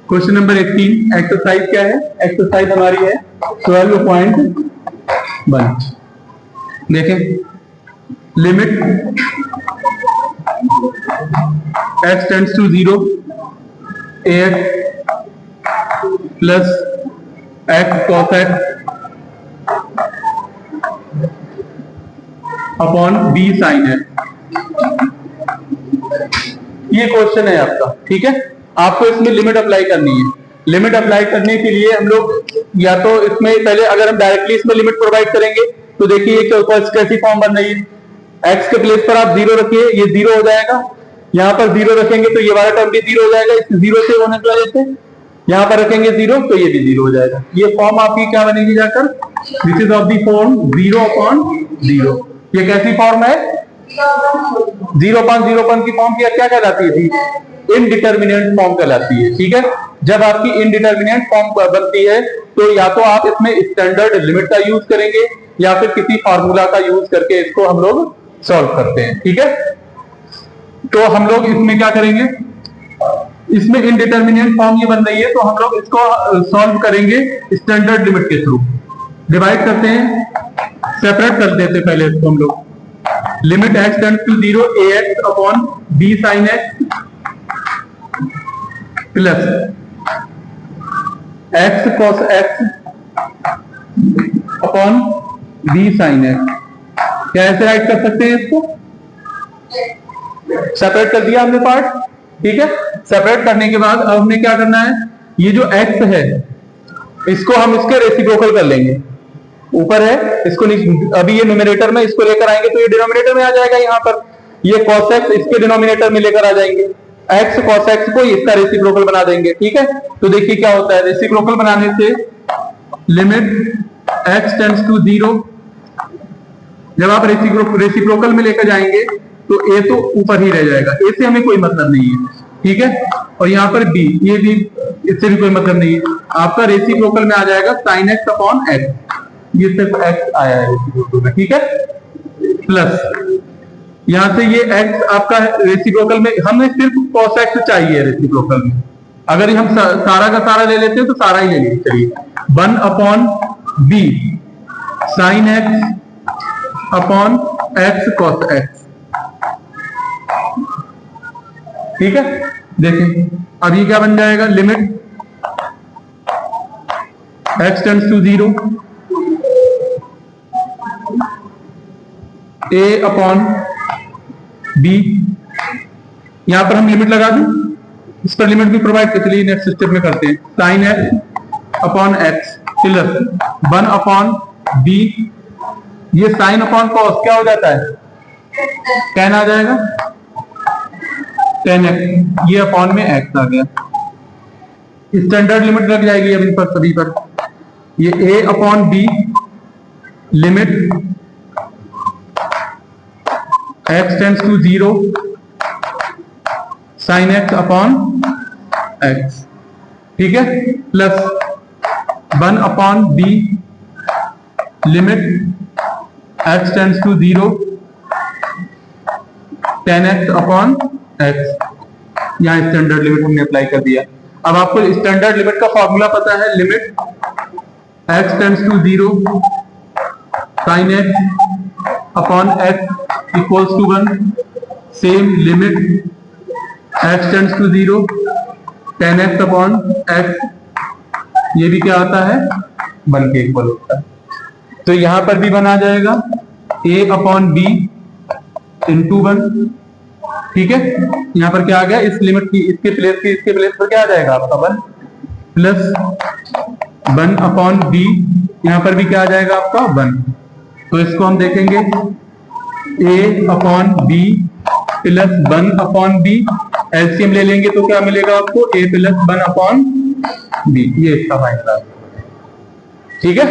Question number 18 exercise क्या है? Exercise हमारी है 12.1। देखें, limit x tends to 0 ax plus x cos x upon b sin x। ये क्वेश्चन है आपका, ठीक है। आपको इसमें लिमिट अप्लाई करनी है। लिमिट अप्लाई करने के लिए हम लोग या तो इसमें पहले अगर हम डायरेक्टली इसमें लिमिट प्रोवाइड करेंगे तो देखिए कैसी फॉर्म बन रही है। x के प्लेस पर आप 0 रखिए, ये 0 हो जाएगा। यहां पर 0 रखेंगे तो ये वाला टर्म भी 0 हो जाएगा, इस 0 से होने की वजह से। यहां पर रखेंगे 0 तो ये भी 0 हो जाएगा। ये फॉर्म आपकी क्या बनेगी जाकर? This is of the form 0/0। ये कैसी फॉर्म है? 0/0 की फॉर्म क्या कहलाती है? इनडिटर्मिनेंट फॉर्म कहलाती है, ठीक है। जब आपकी इनडिटर्मिनेंट फॉर्म बनती है तो या तो आप इसमें स्टैंडर्ड लिमिट का यूज करेंगे या फिर किसी फार्मूला का यूज करके इसको हम लोग सॉल्व करते हैं, ठीक है। तो हम लोग इसमें क्या करेंगे? इसमें इनडिटर्मिनेंट फॉर्म ये बन रही है तो हम लोग इसको सॉल्व करेंगे स्टैंडर्ड लिमिट के थ्रू। डिवाइड करते हैं, सेपरेट कर देते हैं पहले इसको हम लोग। Limit x tends to 0 ax upon b sin x plus x cos x upon b sin x। क्या ऐसे राइट कर सकते हैं इसको? सेपरेट कर दिया हमने पार्ट, ठीक है। सेपरेट करने के बाद अब हमें क्या करना है? ये जो x है इसको हम इसके रेसिप्रोकल कर लेंगे। ऊपर है, इसको अभी ये न्यूमरेटर में इसको लेकर आएंगे तो ये डिनोमिनेटर में आ जाएगा। यहाँ पर ये cos x इसके डिनोमिनेटर में लेकर आ जाएंगे। x cos x को इसका रेसिप्रोकल बना देंगे, ठीक है। तो देखिए क्या होता है, रेसिप्रोकल बनाने से लिमिट x टेंड्स टू 0, जब आप रेसिप्रोकल में लेकर जाएंगे तो a तो ऊपर ही रह जाएगा, a से हमें कोई मतलब नहीं है, ठीक है। और यहाँ पर b, ये भी इससे भी कोई मतलब नहीं है। आपका रेसिप्रोकल में आ जाएगा sin x अपॉन x, ये सिर्फ x आया है रेसिप्रोकल में, ठीक है। प्लस यहां से ये x आपका रेसिप्रोकल में, हमें सिर्फ cos x चाहिए रेसिप्रोकल में। अगर हम सारा का सारा ले लेते हैं तो सारा ही ले लीजिए, चलिए। 1 upon b sin x upon x cos x, ठीक है। देखें अब ये क्या बन जाएगा? Limit x tends to 0 a upon b, यहां पर हम लिमिट लगा दूं, इस पर लिमिट भी प्रोवाइड कर, चलिए नेक्स्ट स्टेप में करते हैं। sin x upon x plus 1 upon b, ये sin अपॉन cos क्या हो जाता है? tan आ जाएगा, tan x, ये अपॉन में x आ गया। स्टैंडर्ड लिमिट लग जाएगी अब इन पर सभी पर। ये a upon b limit x tends to 0 sin x upon x, ठीक है। Plus 1 upon b limit x tends to 0 tan x upon x। यहां स्टैंडर्ड लिमिट हमने अप्लाई कर दिया। अब आपको स्टैंडर्ड लिमिट का फॉर्मूला पता है, limit x tends to 0 sin x upon x equals to 1। Same limit x tends to 0 tan x upon x, ये भी क्या आता है? 1 के इक्वल होता है। तो यहां पर भी 1 आ जाएगा, a अपॉन b इंटू 1, ठीक है। यहां पर क्या आ गया? इस लिमिट की इसके प्लेस पर क्या आ जाएगा आपका? 1 प्लस 1 अपॉन b, यहां पर भी क्या आ जाएगा आपका? 1। तो इसको हम देखेंगे a upon b plus 1 upon b, LCM ले लेंगे तो क्या मिलेगा आपको? a प्लस 1 अपॉन b, ये इसका फाइनल, ठीक है।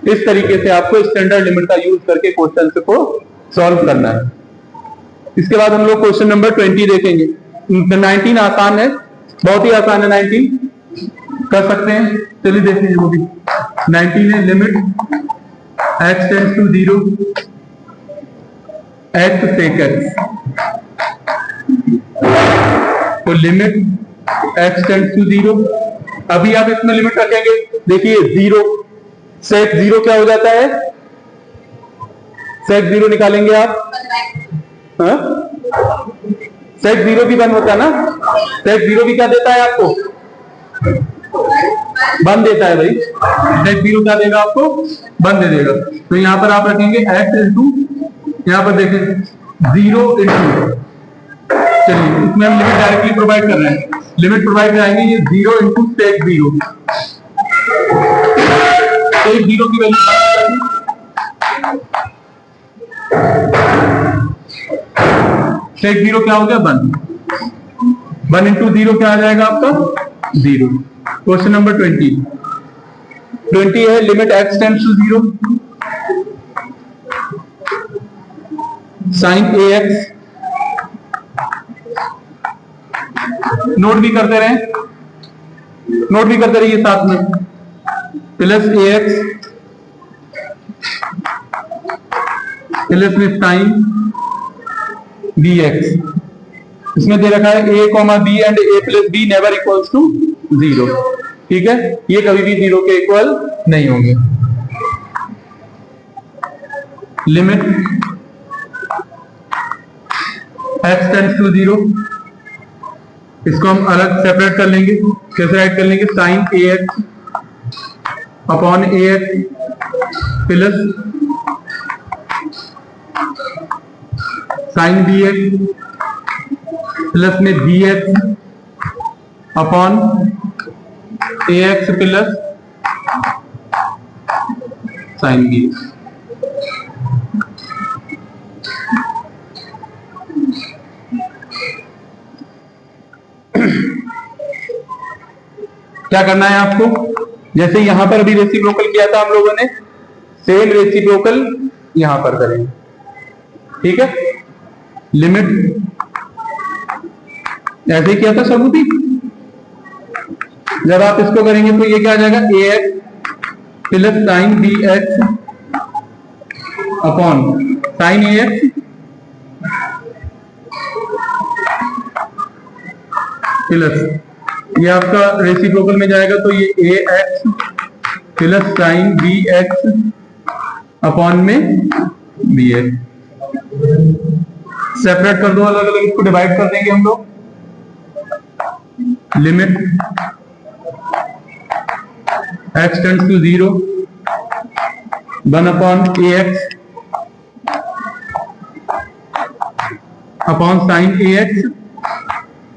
इस तरीके से आपको स्टैंडर्ड लिमिट का यूज करके क्वेश्चन को सॉल्व करना है। इसके बाद हम लोग क्वेश्चन नंबर 20 देखेंगे। 19 आसान है, बहुत ही आसान है, 19 कर सकते हैं। चलिए देखिए वो भी 19 है। Limit x tends to 0 x sec x, तो लिमिट एक्स टेंड्स टू 0। अभी आप इसमें लिमिट रखेंगे, देखिए 0 सेक 0 क्या हो जाता है, सेक 0 निकालेंगे आप, हाँ? सेक 0 भी 1 होता है ना, सेक 0 भी क्या देता है आपको, 1 देता है भाई। सेक 0 क्या देगा आपको, 1 दे देगा। तो यहां पर आप रखेंगे एक्स इंटू, यहां पर देखें 0 इंटू, चलिए इसमें हम लिमिट डायरेक्टली प्रोवाइड कर रहे हैं, लिमिट प्रोवाइड कराएंगे, ये 0 इंटू सेक 0, सेक 0 की वैल्यू सेक 0 क्या हो गया, 1, 1 इंटू 0 क्या आ जाएगा आपका 0। क्वेश्चन नंबर 20 है, limit x tends to 0 sine a x, note भी करते रहे, नोट भी करते रहिए साथ में, प्लस ए एक्स प्लस में साइन बी एक्स, इसमें दे रखा है a comma b and a plus b never equals to 0, ठीक है, ये कभी भी 0 के इक्वल नहीं होंगे। लिमिट x टेंड्स टू 0, इसको हम अलग सेपरेट कर लेंगे, कैसे राइट कर लेंगे, sine a x upon a x plus sine b x plus में b x upon a x plus sine b. क्या करना है आपको, जैसे यहां पर अभी रेसिप्रोकल किया था हम लोगों ने, सेम रेसिप्रोकल यहां पर करेंगे, ठीक है। लिमिट ऐसे ही किया था सबूती, जब आप इसको करेंगे तो ये क्या आ जाएगा, a x plus sine b x upon sine a x plus, ये आपका रेसिप्रोकल में जाएगा तो ये a x plus sine b x upon में बी एक्स, सेपरेट कर दो, अलग अलग इसको डिवाइड कर देंगे हम लोग। Limit x tends to 0 1 upon a x upon sine a x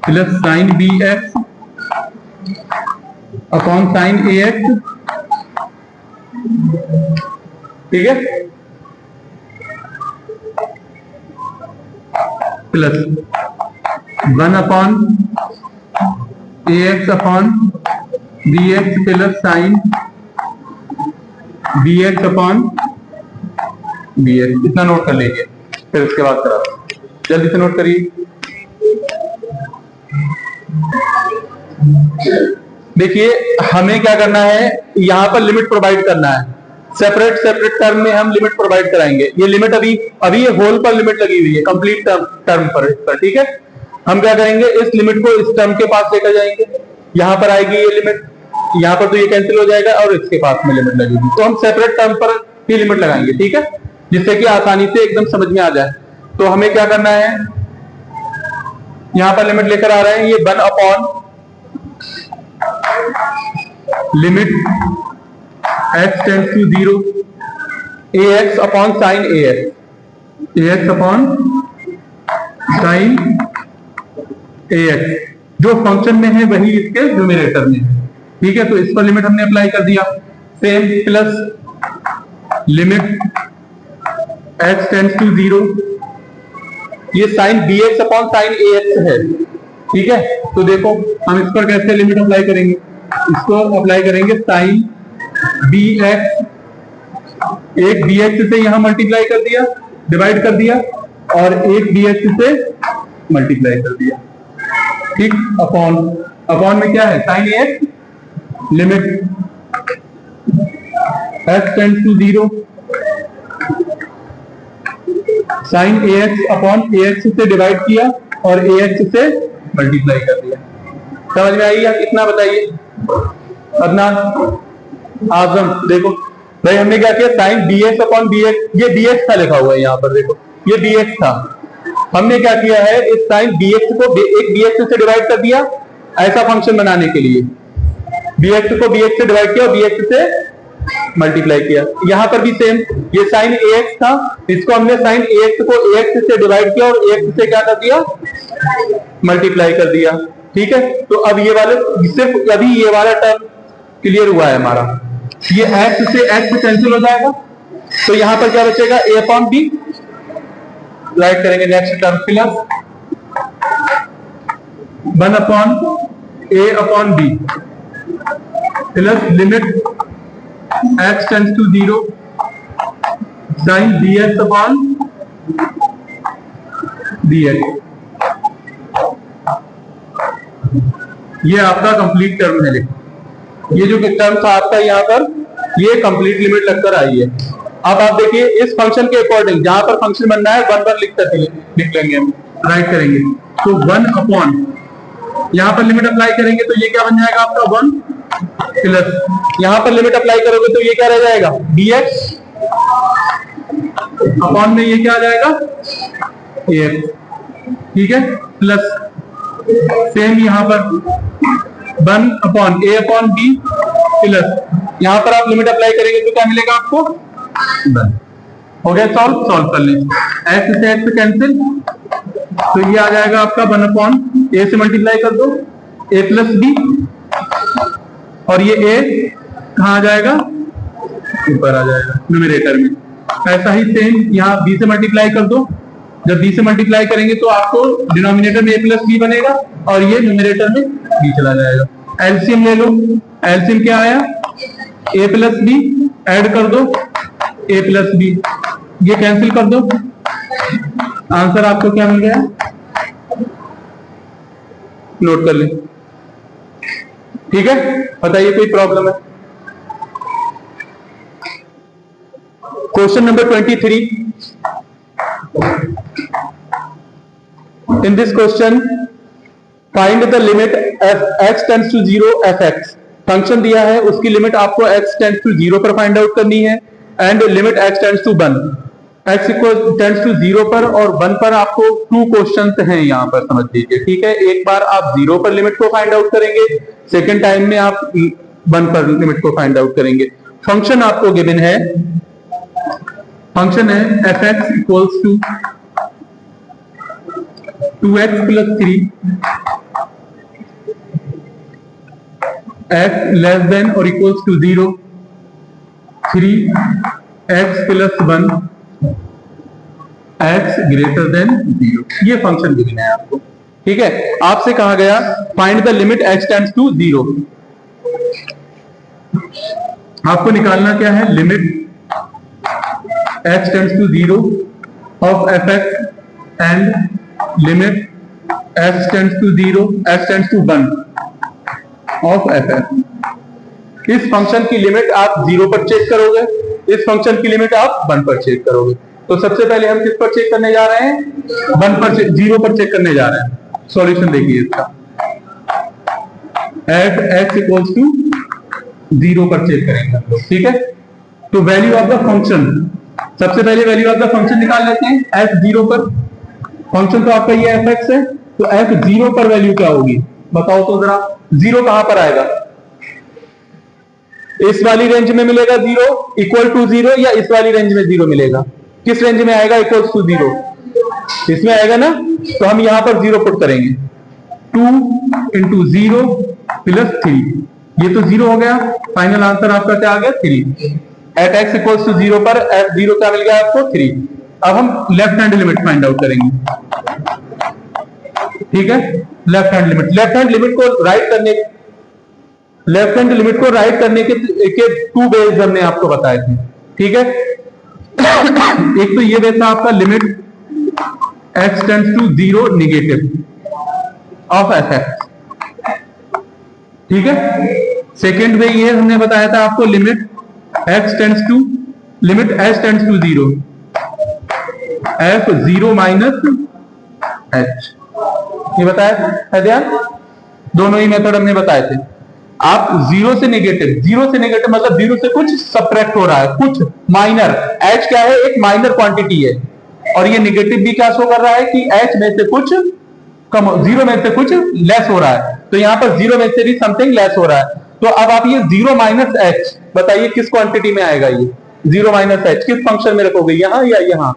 plus sine b x upon sine a x, ठीक है, plus 1 upon a x upon b x plus sine b x upon b x, इतना note कर लीजिए, फिर उसके बाद करा, जल्दी से नोट करिए। देखिए हमें क्या करना है, यहां पर लिमिट प्रोवाइड करना है, सेपरेट सेपरेट टर्म में हम लिमिट प्रोवाइड कराएंगे। ये लिमिट अभी ये होल पर लिमिट लगी हुई है, कंप्लीट टर्म पर, ठीक है। हम क्या करेंगे, इस लिमिट को इस टर्म के पास लेकर जाएंगे, यहां पर आएगी ये लिमिट, यहां पर तो ये कैंसिल हो जाएगा और इसके पास में लिमिट लगेगी, तो हम सेपरेट टर्म पर ही लिमिट लगाएंगे, ठीक है, जिससे कि आसानी से एकदम समझ में आ जाए। तो हमें क्या करना है, यहां पर लिमिट लेकर आ रहे हैं, ये 1 upon limit x tends to 0 a x upon sine a x, a x upon sine a x, जो फंक्शन में है वही इसके न्यूमरेटर में है, ठीक है। तो इस पर लिमिट हमने अप्लाई कर दिया, same plus limit x tends to 0, ये sine b x upon sine a x है, ठीक है। तो देखो हम इस पर कैसे लिमिट अप्लाई करेंगे, इसको अप्लाई करेंगे साइन बी एक्स, एक बी एक्स से यहां मल्टीप्लाई कर दिया, डिवाइड कर दिया, और एक बी एक्स से मल्टीप्लाई कर दिया, ठीक, अपॉन, अपॉन में क्या है, sine a x, limit x tends to 0 sine a x upon a x से डिवाइड किया और ए एक्स से मल्टीप्लाई कर दिया। समझ में आई या कितना बताइए? अदनान, आजम, देखो भाई हमने क्या किया, sine d x upon d x, ये डी एक्स था लिखा हुआ है यहाँ पर, देखो ये डी एक्स था। हमने क्या किया है, इस साइन डी एक्स को एक डी एक्स से डिवाइड कर दिया ऐसा फंक्शन बनाने के लिए, डी एक्स को डी एक्स से डिवाइड किया और डी एक्स से मल्टीप्लाई किया। यहां पर भी सेम, ये साइन ए एक्स था, इसको हमने साइन ए एक्स को ए एक्स से डिवाइड किया और ए एक्स से क्या कर दिया, मल्टीप्लाई कर दिया। ठीक है, तो अब ये वाले सिर्फ अभी ये वाला टर्म क्लियर हुआ है हमारा, ये एक्स से एक्स कैंसिल हो जाएगा, तो यहां पर क्या बचेगा, ए अपॉन बी, राइट करेंगे next term plus 1 upon a upon b plus limit x tends to 0 sine dx upon dx। ये आपका कंप्लीट टर्म है, ये जो टर्म था आपका यहाँ पर, ये कंप्लीट लिमिट लगकर आई है। अब आप देखिए इस फंक्शन के अकॉर्डिंग जहां पर फंक्शन बनना है 1 1 लिख लेंगे हम, राइट करेंगे तो 1 अपॉन, यहां पर लिमिट अप्लाई करेंगे तो ये क्या बन जाएगा आपका 1 प्लस, यहां पर लिमिट अप्लाई करोगे तो ये क्या रह जाएगा dx अपॉन में ये क्या आ जाएगा ax। ठीक है, प्लस सेम यहां पर 1 upon a upon b plus, यहां पर आप लिमिट अप्लाई करेंगे तो क्या मिलेगा आपको 1। हो गया, सॉल्व कर लें, x से x कैंसिल, तो ये आ जाएगा आपका 1 अपॉन ए से मल्टीप्लाई कर दो a प्लस बी, और ये a कहां आ जाएगा, ऊपर आ जाएगा न्यूमरेटर में। ऐसा ही सेम यहाँ b से मल्टीप्लाई कर दो, जब b से मल्टीप्लाई करेंगे तो आपको डिनोमिनेटर में a प्लस बी बनेगा और ये न्यूमरेटर में b चला जाएगा। एलसीएम ले लो, एलसीएम क्या आया, a प्लस बी, ऐड कर दो a प्लस बी, ये कैंसिल कर दो, आंसर आपको क्या मिल गया, नोट कर ले। ठीक है, बताइए कोई प्रॉब्लम है? Question number 23। In this question find the limit x tends to 0 fx। Function दिया है, उसकी लिमिट आपको x टेंड्स टू 0 पर फाइंड आउट करनी है and limit x tends to 1। x tends to 0 पर और 1 पर आपको 2 क्वेश्चंस हैं यहाँ पर, समझ लीजिए। ठीक है, एक बार आप 0 पर लिमिट को फाइंड आउट करेंगे, सेकेंड टाइम में आप 1 पर लिमिट को फाइंड आउट करेंगे। फंक्शन आपको गिवन है, फंक्शन है fx equals to 2x plus 3 x less than or equals to 0 3x plus 1 x greater than 0। ये फंक्शन गिवन है आपको। ठीक है, आपसे कहा गया find the limit x tends to 0। आपको निकालना क्या है, limit x tends to 0 of fx and limit x tends to 0, x tends to 1 of fx। इस फंक्शन की लिमिट आप 0 पर चेक करोगे, इस फंक्शन की लिमिट आप 1 पर चेक करोगे। तो सबसे पहले हम किस पर चेक करने जा रहे हैं, 1 पर, 0 पर चेक करने जा रहे हैं। सॉल्यूशन देखिए इसका, एट x इक्वल्स टू 0 पर चेक करेंगे हम लोग। ठीक है, तो वैल्यू ऑफ द फंक्शन, सबसे पहले वैल्यू ऑफ द फंक्शन निकाल लेते हैं। f 0 पर, फंक्शन तो आपका ये fx है, तो f 0 पर वैल्यू क्या होगी बताओ तो जरा। 0 कहां पर आएगा, इस वाली रेंज में मिलेगा 0 इक्वल टू 0, या इस वाली रेंज में 0 मिलेगा, किस रेंज में आएगा, इक्वल टू 0, इसमें आएगा ना। तो हम यहां पर 0 पुट करेंगे, 2 इंटू 0 प्लस 3, ये तो 0 हो गया, फाइनल आंसर आपका क्या आ गया 3। एट x इक्वल्स टू 0 पर f 0 क्या मिल गया आपको 3। अब हम left hand limit find out करेंगे। ठीक है, left hand limit, left hand limit को राइट करने, लेफ्ट हैंड लिमिट को राइट करने के 2 वेज हमने आपको बताए थे। ठीक है, एक तो ये वे था आपका limit x tends to 0 negative of fx। ठीक है, सेकेंड वे ये हमने बताया था आपको limit x tends to, limit s tends to 0 F zero minus H, ये बताया है ध्यान, दोनों ही मेथड हमने बताए थे। आप जीरो से नेगेटिव मतलब जीरो से कुछ सब्ट्रैक्ट हो रहा है, कुछ माइनर, एच क्या है, एक माइनर क्वांटिटी है, और ये नेगेटिव भी क्या शो कर रहा है कि एच में से कुछ कम, जीरो में से कुछ लेस हो रहा है, तो यहाँ पर जीरो में से भी समथिंग लेस हो रहा है। तो अब आप ये जीरो माइनस एच बताइए किस क्वांटिटी में आएगा, ये जीरो माइनस एच किस फंक्शन में रखोगे, यहां या यहां,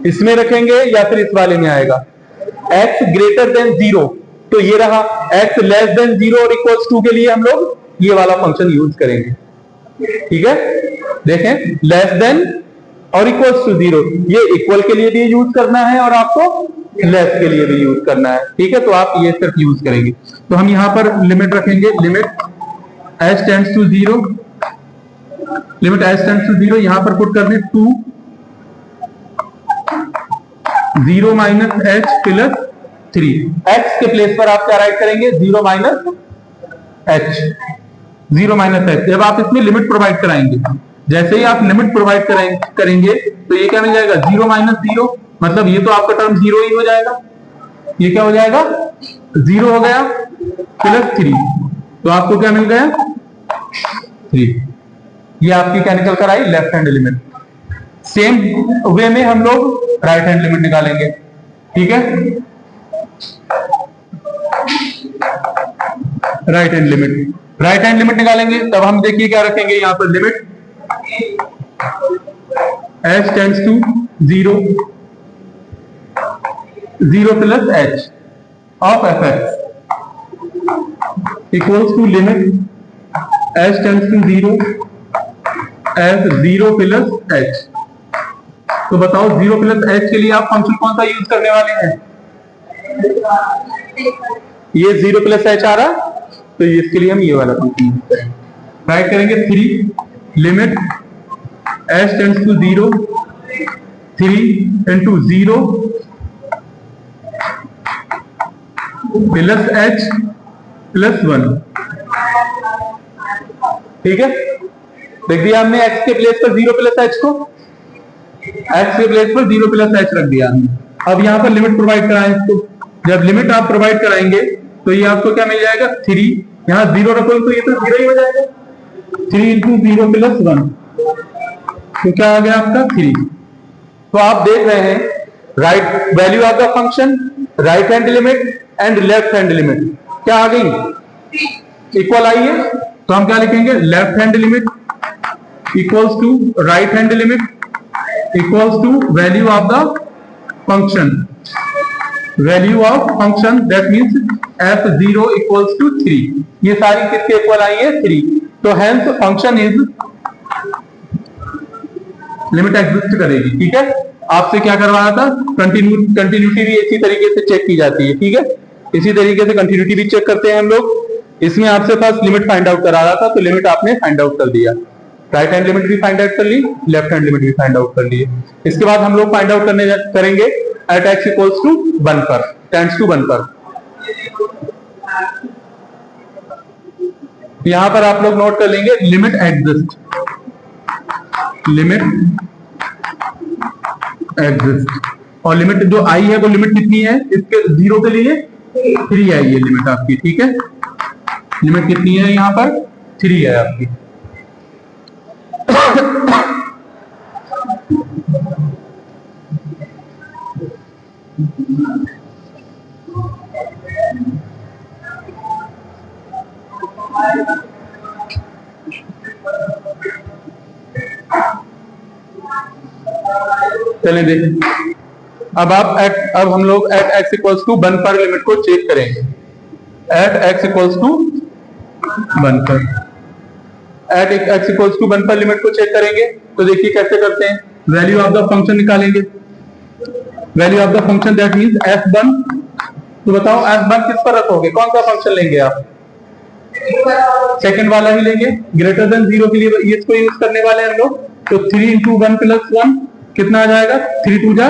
इसमें रखेंगे या फिर इस वाले में आएगा। x ग्रेटर देन जीरो, तो ये रहा, x लेस देन जीरो और इक्वल्स टू के लिए हम लोग ये वाला फंक्शन यूज करेंगे, ठीक है। देखें, less than or equals to zero, ये इक्वल के लिए भी यूज करना है और आपको लेस के लिए भी यूज करना है, ठीक है। तो आप ये सिर्फ यूज करेंगे। तो हम यहां पर लिमिट रखेंगे, limit h tends to zero, limit h tends to zero, यहां पर पुट कर दें to zero minus H plus three, X के प्लेस पर आप क्या राइट करेंगे, zero minus H, zero minus H. जब आप इसमें लिमिट प्रोवाइड कराएंगे, जैसे ही आप लिमिट प्रोवाइड करेंगे तो ये क्या मिल जाएगा, जीरो माइनस जीरो, मतलब ये तो आपका टर्म जीरो ही हो जाएगा, ये क्या हो जाएगा, जीरो हो गया, प्लस थ्री, तो आपको क्या मिल गया, थ्री। ये आपकी क्या निकल कर आई, left hand limit. Same way में हम लोग राइट हैंड लिमिट निकालेंगे, ठीक है। राइट हैंड लिमिट निकालेंगे, तब हम देखिए क्या रखेंगे यहां पर, limit h tends to zero, zero plus H of F X equals to limit h tends to zero F zero plus H. तो बताओ जीरो प्लस एच के लिए आप फंक्शन कौन सा यूज करने वाले हैं, ये जीरो प्लस एच आ रहा, तो इसके लिए हम ये वाला फंक्शन यूज करेंगे, राइट करेंगे three, limit H tends to zero, three into zero plus H plus one, ठीक है। देख दिया हमने x के प्लेस पर जीरो प्लस एच को, x के प्लेस पर जीरो प्लस एच रख दिया हमने। अब यहाँ पर लिमिट प्रोवाइड कराएं इसको, जब लिमिट आप प्रोवाइड कराएंगे तो ये आपको क्या मिल जाएगा, थ्री, यहाँ जीरो रखोगे तो ये तो जीरो ही हो जाएगा, three into zero plus one, तो क्या आ गया आपका थ्री। तो आप देख रहे हैं right value of the function, right hand limit and left hand limit क्या आ गई, इक्वल आई है। तो हम क्या लिखेंगे, left hand limit equals to right hand limit equals to value of the function, value of function that means f zero equals to three, ये सारी किसके इक्वल आई है, थ्री। तो hence function is, limit exist करेगी, ठीक है। आपसे क्या करवाया था, कंटिन्यूटी भी इसी तरीके से चेक की जाती है, ठीक है। इसी तरीके से कंटिन्यूटी भी चेक करते हैं हम लोग। इसमें आपसे फर्स्ट लिमिट फाइंड आउट करा रहा था, तो लिमिट आपने फाइंड आउट कर दिया, राइट हैंड लिमिट भी फाइंड आउट कर ली, लेफ्ट हैंड लिमिट भी फाइंड आउट कर ली। इसके बाद हम लोग फाइंड आउट करेंगे एट x इक्वल्स टू 1 पर, टेंड्स टू 1 पर। यहां पर आप लोग नोट कर लेंगे लिमिट एग्जिस्ट, लिमिट एग्जिस्ट, और लिमिट जो आई है वो लिमिट कितनी है, इसके जीरो के लिए थ्री आई है लिमिट आपकी, ठीक है। लिमिट कितनी है यहां पर, थ्री है आपकी। चलें देखें, अब हम लोग एट x इक्वल्स टू 1 पर लिमिट को चेक करेंगे, एट x इक्वल्स टू 1 पर, एट x इक्वल्स टू 1 पर लिमिट को चेक करेंगे। तो देखिए कैसे करते हैं, वैल्यू ऑफ द फंक्शन निकालेंगे, value of the function that means f1। तो बताओ f1 किस पर रखोगे, कौन सा फंक्शन लेंगे आप, सेकंड वाला ही लेंगे, ग्रेटर देन जीरो के लिए इसको यूज करने वाले हैं हम लोग। तो 3 इंटू 1 प्लस 1 कितना आ जाएगा, 3 2 जा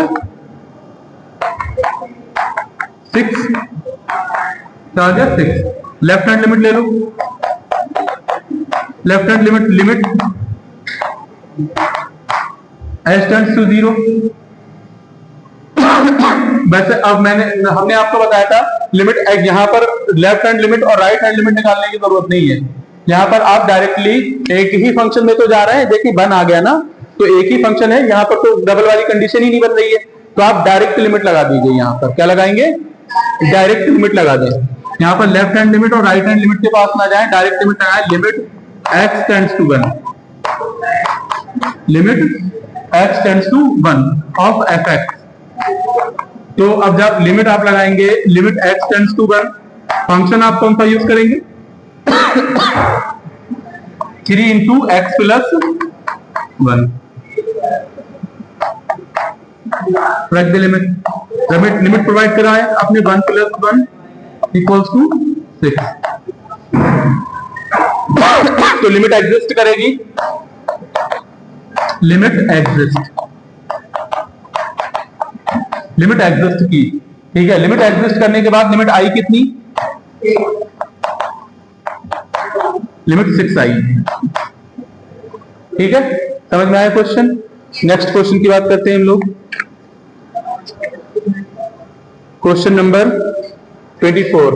6, क्या आ गया 6। लेफ्ट हैंड लिमिट ले लो, left hand limit h tends to 0। वैसे अब हमने आपको बताया था लिमिट यहाँ पर लेफ्ट हैंड लिमिट और राइट हैंड लिमिट निकालने की जरूरत नहीं है। यहाँ पर आप डायरेक्टली एक ही फंक्शन में तो जा रहे हैं, देखिए बन आ गया ना, तो एक ही फंक्शन है, यहाँ पर तो डबल वाली कंडीशन ही नहीं बन रही है, तो आप डायरेक्ट लिमिट लगा दीजिए। यहाँ पर क्या लगाएंगे, डायरेक्ट लिमिट लगा दें। यहाँ पर लेफ्ट हैंड लिमिट और राइट हैंड लिमिट के पास ना जाए, डायरेक्ट लिमिट लगाए, limit x tends to 1, limit x tends to 1 of fx। तो अब जब लिमिट आप लगाएंगे limit x tends to 1, function आप कौन सा यूज करेंगे, 3 इंटू एक्स प्लस 1, रख दे लिमिट। लिमिट प्रोवाइड करा है आपने 1 प्लस 1 इक्वल्स टू 6। तो लिमिट एग्जिस्ट करेगी, लिमिट एग्जिस्ट की, ठीक है। लिमिट एग्जिस्ट करने के बाद लिमिट आई कितनी, लिमिट 6 आई, ठीक है। समझ में आया क्वेश्चन। नेक्स्ट क्वेश्चन की बात करते हैं हम लोग। Question number 24।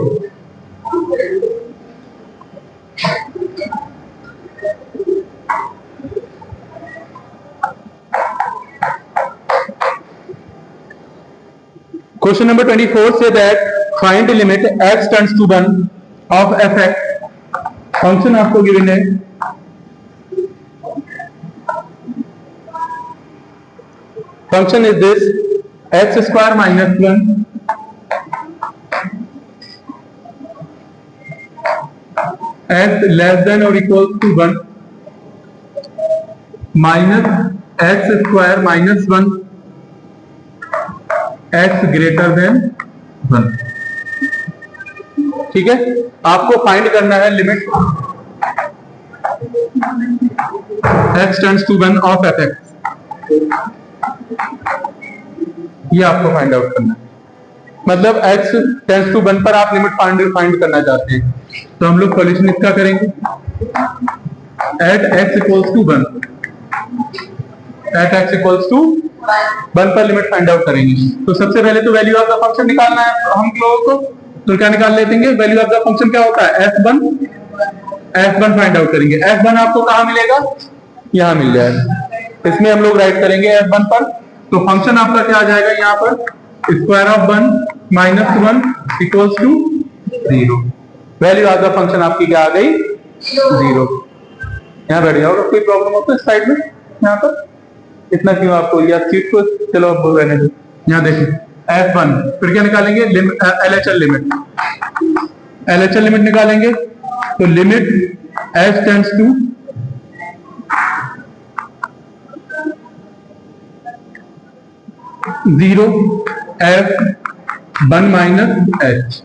Question number 24 say that find the limit x tends to 1 of fx। Function आपको गिवन है, function is this x square minus 1 x less than or equal to 1 minus x square minus 1 x greater than 1, ठीक है। आपको find करना है limit x tends to 1 of fx, ये आपको find out करना है। मतलब x टेंड्स टू 1 पर आप लिमिट फाइंड करना चाहते हैं, तो हम लोग सॉल्यूशन इसका करेंगे at x equals to 1, at x equals to 1 पर लिमिट फाइंड आउट करेंगे। तो सबसे पहले तो वैल्यू ऑफ द फंक्शन निकालना है हम लोगों को, तो क्या निकाल लेते हैं, वैल्यू ऑफ द फंक्शन क्या होता है, f1 फाइंड आउट करेंगे। f1 आपको कहां मिलेगा, यहां मिल जाएगा, इसमें हम लोग राइट करेंगे f1 पर। तो फंक्शन आपका क्या आ जाएगा, यहाँ पर square of 1 minus 1 equals to 0। Value of the function आपकी क्या आ गई, 0। यहाँ बैठ जाओगे, कोई प्रॉब्लम हो तो इस साइड में, यहाँ पर इतना क्यों आपको, या सीट को चलो आप रहने दो। यहाँ देखिए f1, फिर क्या निकालेंगे, LHL लिमिट निकालेंगे। तो limit h tends to 0 f1 minus h,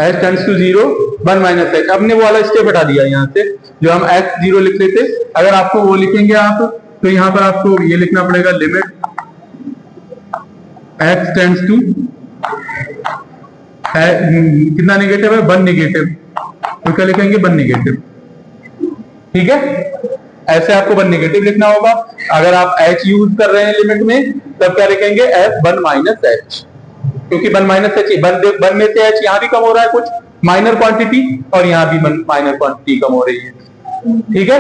h tends to 0 1 minus h। हमने वो वाला स्टेप हटा दिया यहाँ से, जो हम x0 लिख रहे थे। अगर आपको वो लिखेंगे आप, तो यहाँ पर आपको ये लिखना पड़ेगा लिमिट x टेंड्स टू कितना नेगेटिव है, 1 नेगेटिव, तो क्या लिखेंगे 1 नेगेटिव, ठीक है। ऐसे आपको 1 नेगेटिव लिखना होगा। अगर आप h यूज कर रहे हैं लिमिट में, तब क्या लिखेंगे f1 माइनस h, क्योंकि 1 माइनस h 1 में से h यहाँ भी कम हो रहा है कुछ माइनर क्वांटिटी, और यहाँ भी माइनर क्वांटिटी कम हो रही है, ठीक है।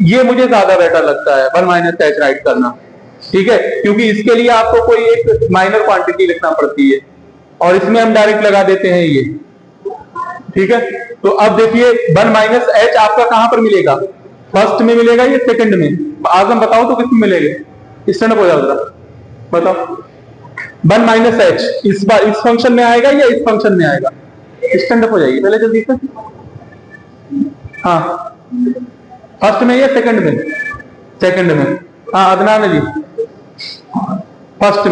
ये मुझे ज्यादा बेटर लगता है 1 माइनस h राइट करना, ठीक है, क्योंकि इसके लिए आपको कोई एक माइनर क्वांटिटी लिखना पड़ती है, और इसमें हम डायरेक्ट लगा देते हैं ये, ठीक है। तो अब देखिए 1 माइनस h आपका कहां पर मिलेगा, फर्स्ट में मिलेगा या सेकंड में, आजम बताओ तो किसमें मिलेगा, स्टैंड अप हो जाओ जरा, बताओ। 1 माइनस h इस फंक्शन में आएगा या इस फंक्शन में आएगा, स्टैंड अप हो जाइए पहले जल्दी से। हाँ, फर्स्ट में या सेकंड में, सेकंड में। हाँ अदनान जी, फर्स्ट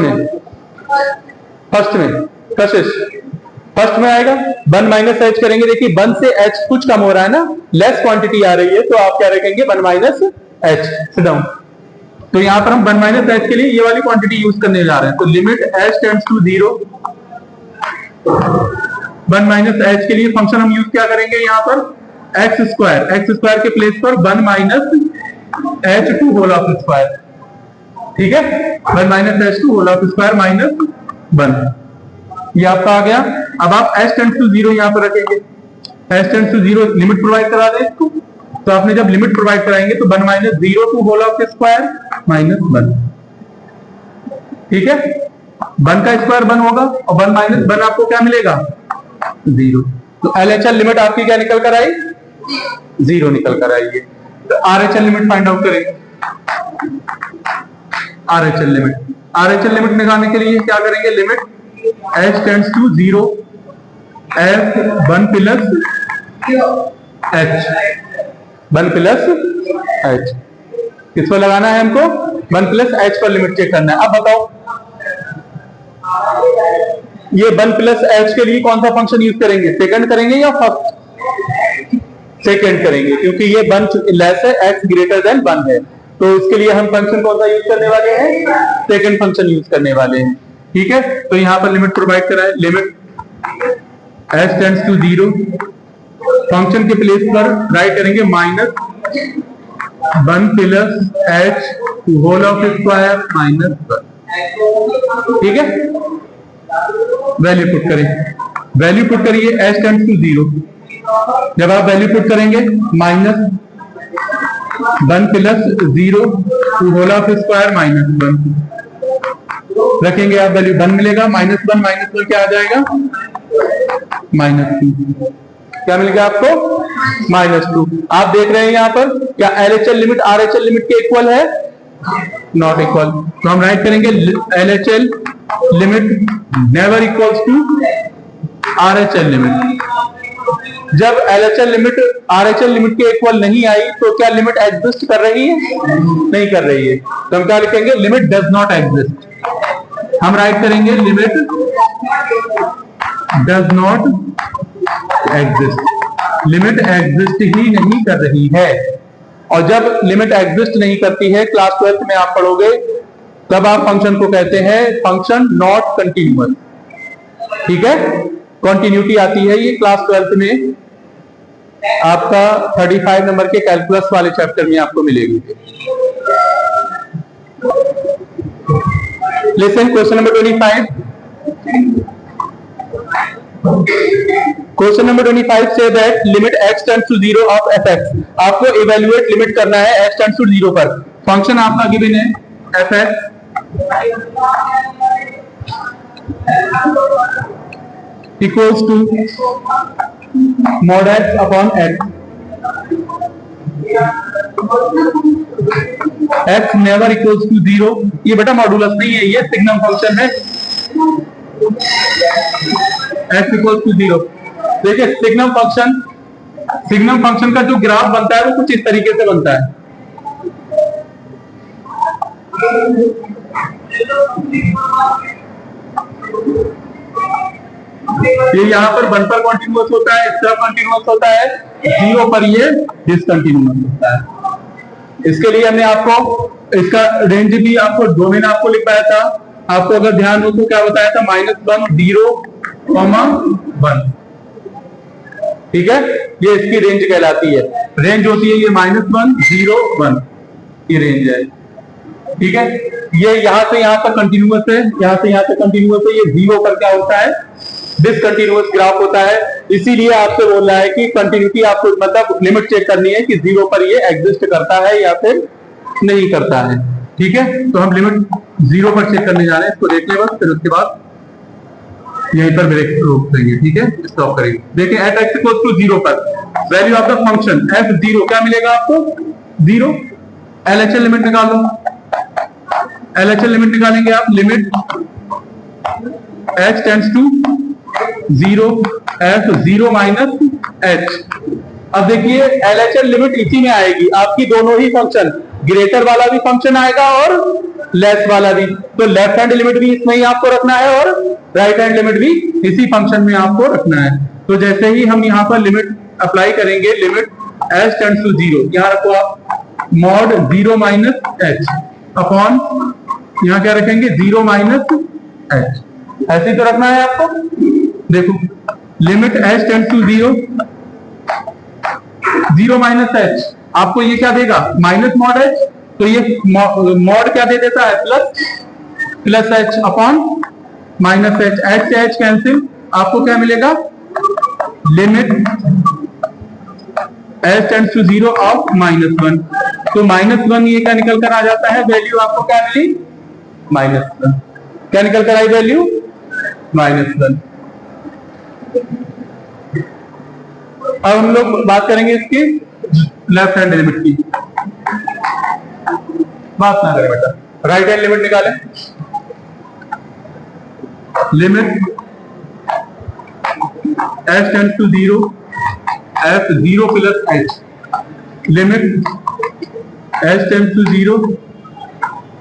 में, कशिश फर्स्ट में आएगा। 1 माइनस h करेंगे, देखिए 1 से h कुछ कम हो रहा है ना, लेस क्वांटिटी आ रही है, तो आप क्या रखेंगे 1 माइनस h, सिट डाउन। तो यहां पर हम 1 माइनस h के लिए ये वाली क्वांटिटी यूज करने जा रहे हैं। तो limit h tends to 0, 1 minus h के लिए फंक्शन हम यूज क्या करेंगे, यहाँ पर x स्क्वायर के प्लेस पर 1 minus h2 whole of square, ठीक है, 1 minus h2 whole of square minus 1, ये आपका आ गया। अब आप h टेंड्स टू 0 यहां पर रखेंगे, h tends to 0 limit provide करा दें इसको, तो आपने जब लिमिट प्रोवाइड कराएंगे तो 1 minus 0 two whole of square minus 1, ठीक है, 1 का स्क्वायर 1 होगा और 1 माइनस 1 आपको क्या मिलेगा 0। तो LHL लिमिट आपकी क्या निकल कर आई 0 निकल कर आई है। तो RHL लिमिट फाइंड आउट करेंगे। RHL लिमिट निकालने के लिए क्या करेंगे, limit h tends to 0 f 1 plus h, 1 plus h, किस पर लगाना है हमको 1 प्लस h पर लिमिट चेक करना है। अब बताओ ये 1 प्लस h के लिए कौन सा फंक्शन यूज करेंगे, सेकंड करेंगे या फर्स्ट, सेकंड करेंगे, क्योंकि ये 1 लेस है x ग्रेटर देन 1 है, तो इसके लिए हम फंक्शन कौन सा यूज करने वाले हैं, सेकंड फंक्शन यूज करने वाले हैं, ठीक है। तो यहां पर लिमिट प्रोवाइड कराए, limit h tends to 0, function के प्लेस पर राइट करेंगे minus 1 plus h whole of square minus 1, ठीक है। वैल्यू पुट करें, वैल्यू पुट करिए h टेंड्स टू 0, जब आप वैल्यू पुट करेंगे minus 1 plus 0 two whole of square minus 1 रखेंगे, आप वैल्यू 1 मिलेगा, माइनस 1 क्या आ जाएगा -2, क्या मिलेगा आपको -2। आप देख रहे हैं यहां पर क्या LHL लिमिट RHL लिमिट के इक्वल है, नॉट इक्वल, तो हम राइट करेंगे LHL limit never equals to RHL limit. जब LHL लिमिट RHL लिमिट के इक्वल नहीं आई तो क्या लिमिट एग्जिस्ट कर रही है, नहीं कर रही है, तो हम क्या लिखेंगे, लिमिट डज नॉट एग्जिस्ट। हम राइट करेंगे limit does not exist, limit exist ही नहीं कर रही है। और जब लिमिट एग्जिस्ट नहीं करती है, क्लास 12th में आप पढ़ोगे, तब आप फंक्शन को कहते हैं फंक्शन नॉट कंटिन्यूअस, ठीक है। कंटिन्यूटी आती है ये क्लास 12th में आपका 35 नंबर के कैलकुलस वाले चैप्टर में आपको मिलेगी। Listen question number 25। Question number 25 से that limit x tends to 0 of fx, आपको इवेल्युएट लिमिट करना है x टेंड्स टू 0 पर। फंक्शन आपका गिवन है fx equals to mod x upon x, x never equals to 0, ये बेटा मॉडुलस नहीं है, ये सिग्नम फंक्शन है, x इक्वल्स टू 0। देखिए सिग्नम फंक्शन का जो ग्राफ बनता है वो कुछ इस तरीके से बनता है, ये यहाँ पर 1 पर कॉन्टिन्यूअस होता है, इस तरफ कॉन्टिन्यूअस होता है, 0 पर ये डिसकंटिन्यूअस होता है। इसके लिए हमने आपको इसका रेंज भी आपको डोमेन आपको लिखवाया था, आपको अगर ध्यान हो तो क्या बताया था, -1 0, 1, ठीक है, ये इसकी रेंज कहलाती है। रेंज होती है ये -1 0 1, ये रेंज है, ठीक है। ये यहां से यहां तक कंटिन्यूअस है, यहां से यहां तक कंटिन्यूअस है, ये 0 पर क्या होता है, डिसकंटिन्यूअस ग्राफ होता है। इसीलिए आपसे बोल रहा है कि कंटिन्यूटी आपको मतलब लिमिट चेक करनी है कि 0 पर ये एग्जिस्ट करता है या फिर नहीं करता है, ठीक है। तो हम लिमिट 0 पर चेक करने जा रहे हैं, इसको देख लें बस, फिर उसके बाद यहीं पर ब्रेक रोक देंगे, ठीक है, स्टॉप करेंगे। देखिए एट x इक्वल्स टू 0 पर value of the function f0 क्या मिलेगा आपको 0। LHL लिमिट निकालो, LHL लिमिट निकालेंगे आप, limit h tends to 0 f0 minus h। अब देखिए LHL लिमिट इसी में आएगी, आपकी दोनों ही फंक्शन, ग्रेटर वाला भी फंक्शन आएगा और लेस वाला भी, तो लेफ्ट हैंड लिमिट भी इसमें ही आपको रखना है और राइट हैंड लिमिट भी इसी फंक्शन में आपको रखना है। तो जैसे ही हम यहाँ पर लिमिट अप्लाई करेंगे, लिमिट h टेंड्स टू 0, यहाँ रखो आप मॉड 0 माइनस h अपॉन यहाँ क्या रखेंगे 0 माइनस h, ऐसे ही तो रखना है आपको। देखो limit h tends to 0, 0 minus h आपको ये क्या देगा, माइनस मॉड एच, तो ये मॉड क्या दे देता है, plus H upon minus H, H से एच कैंसिल, आपको क्या मिलेगा, limit H tends to 0 of -1, तो -1 ये क्या निकल कर आ जाता है, वैल्यू आपको क्या मिली, -1, क्या निकल कर आई वैल्यू, -1। अब हम लोग बात करेंगे इसकी लेफ्ट हैंड लिमिट की, बात ना करें बेटा, राइट हैंड लिमिट निकालें, limit h tends to 0 f 0 plus h, limit h tends to 0,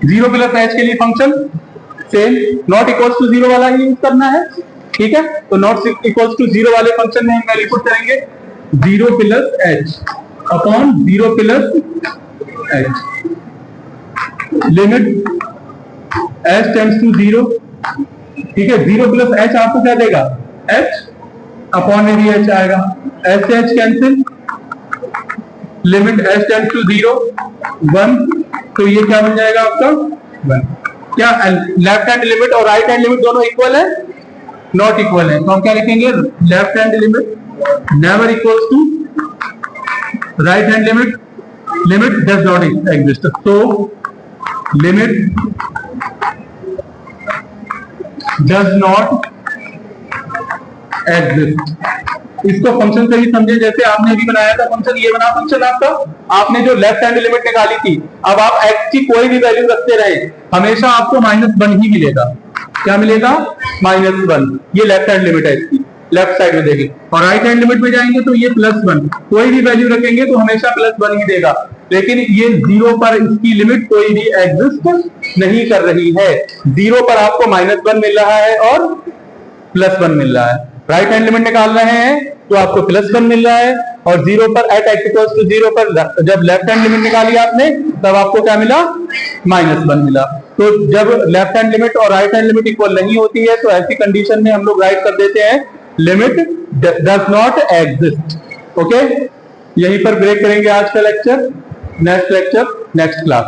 0 plus h के लिए function same, not equals to 0 वाला ही यूज करना है, ठीक है, तो नॉट इक्वल्स टू 0 वाले फंक्शन में हम वैल्यू पुट करेंगे 0 plus h upon 0 plus h, limit h tends to 0, ठीक है, 0 प्लस h आपको क्या देगा, h अपॉन में भी h आएगा, h से h cancel, limit h tends to 0 1, तो ये क्या बन जाएगा आपका 1। क्या लेफ्ट हैंड लिमिट और राइट हैंड लिमिट दोनों इक्वल है, नॉट इक्वल है, तो हम क्या लिखेंगे, left hand limit never equals to right hand limit, limit does not exist, तो लिमिट डज नॉट एग्जिस्ट। इसको फंक्शन से ही समझे, जैसे आपने अभी बनाया था फंक्शन, ये बना फंक्शन आपका, आपने जो लेफ्ट हैंड लिमिट निकाली थी, अब आप x की कोई भी वैल्यू रखते रहे, हमेशा आपको -1 ही मिलेगा, क्या मिलेगा, -1, ये लेफ्ट हैंड लिमिट है इसकी, लेफ्ट साइड में देखें, और राइट हैंड लिमिट में जाएंगे तो ये +1, कोई भी वैल्यू रखेंगे तो हमेशा +1 ही देगा, लेकिन ये 0 पर इसकी लिमिट कोई भी एग्जिस्ट नहीं कर रही है, 0 पर आपको -1 मिल रहा है और +1 मिल रहा है, राइट हैंड लिमिट निकाल रहे हैं तो आपको +1 मिल रहा है, और 0 पर एट x इक्वल्स टू 0 पर जब लेफ्ट हैंड लिमिट निकाली आपने तब आपको क्या मिला, -1 मिला। तो जब लेफ्ट हैंड लिमिट और राइट हैंड लिमिट इक्वल नहीं होती है तो ऐसी कंडीशन में हम लोग राइट कर देते हैं limit does not exist. Okay, यहीं पर ब्रेक करेंगे आज का lecture, next lecture next class.